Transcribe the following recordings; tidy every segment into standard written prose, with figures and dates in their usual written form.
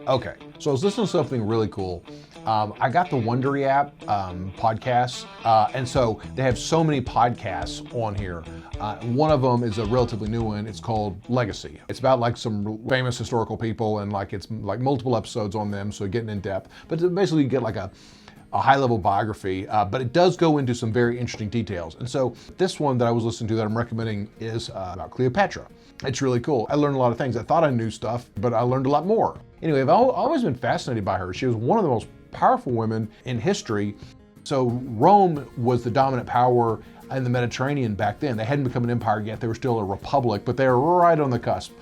Okay, so I was listening to something really cool. I got the Wondery app, podcasts, and so they have so many podcasts on here. One of them is a relatively new one. It's called Legacy. It's about like some famous historical people, and like it's like multiple episodes on them, so getting in depth. But basically you get like a high-level biography, but it does go into some very interesting details. And so this one that I was listening to that I'm recommending is about Cleopatra. It's really cool. I learned a lot of things. I thought I knew stuff, but I learned a lot more. Anyway, I've always been fascinated by her. She was one of the most powerful women in history. So Rome was the dominant power in the Mediterranean back then. They hadn't become an empire yet. They were still a republic, but they were right on the cusp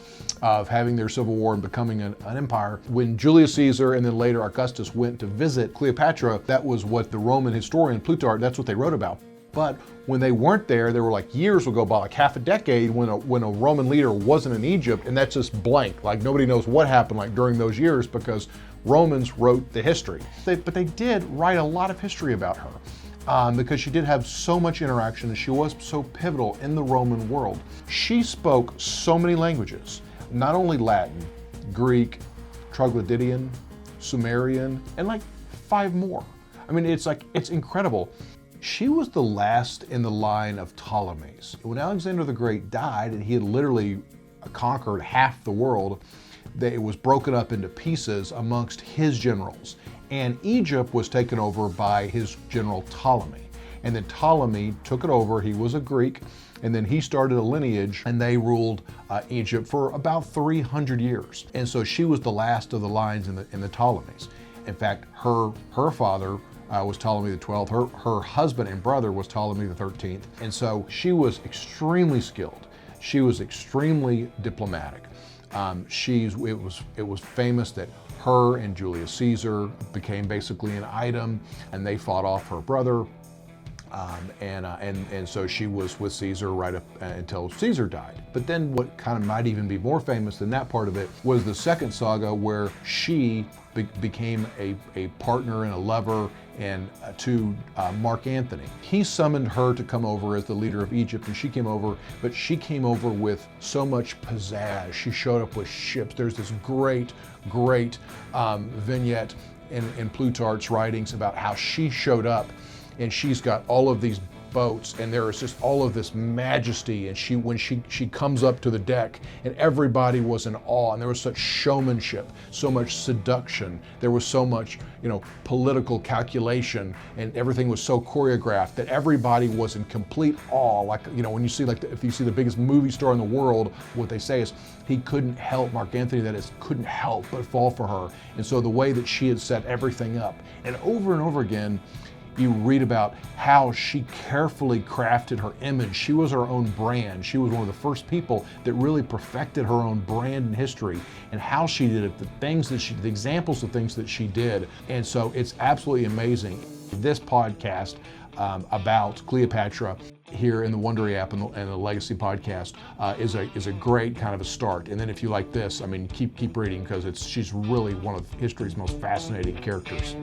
of having their civil war and becoming an empire. When Julius Caesar and then later Augustus went to visit Cleopatra, that was what the Roman historian Plutarch, that's what they wrote about. But when they weren't there were like years would go by, like half a decade when a Roman leader wasn't in Egypt, and that's just blank. Like nobody knows what happened like during those years because Romans wrote the history. But they did write a lot of history about her. Because she did have so much interaction and she was so pivotal in the Roman world. She spoke so many languages, not only Latin, Greek, Troglodytean, Sumerian, and like 5 more. I mean, it's incredible. She was the last in the line of Ptolemies. When Alexander the Great died and he had literally conquered half the world, it was broken up into pieces amongst his generals. And Egypt was taken over by his general Ptolemy. And then Ptolemy took it over. He was a Greek, and then he started a lineage, and they ruled Egypt for about 300 years. And so she was the last of the lines in the Ptolemies. In fact, her father was Ptolemy the 12th. Her husband and brother was Ptolemy the 13th. And so she was extremely skilled. She was extremely diplomatic. It was famous that her and Julius Caesar became basically an item, and they fought off her brother. And so she was with Caesar right up until Caesar died. But then what kind of might even be more famous than that part of it was the second saga, where she became a partner and a lover to Mark Antony. He summoned her to come over as the leader of Egypt, and she came over, but she came over with so much pizzazz. She showed up with ships. There's this great vignette in Plutarch's writings about how she showed up, and she's got all of these boats, and there is just all of this majesty, and when she comes up to the deck, and everybody was in awe, and there was such showmanship, so much seduction, there was so much political calculation, and everything was so choreographed that everybody was in complete awe. Like when you see if you see the biggest movie star in the world, what they say is he couldn't help, Mark Antony that is, couldn't help but fall for her. And so the way that she had set everything up, and over again you read about how she carefully crafted her image. She was her own brand. She was one of the first people that really perfected her own brand in history, and how she did it, the examples of things that she did. And so it's absolutely amazing. This podcast about Cleopatra here in the Wondery app and the Legacy podcast is a great kind of a start. And then if you like this, I mean, keep reading, because she's really one of history's most fascinating characters.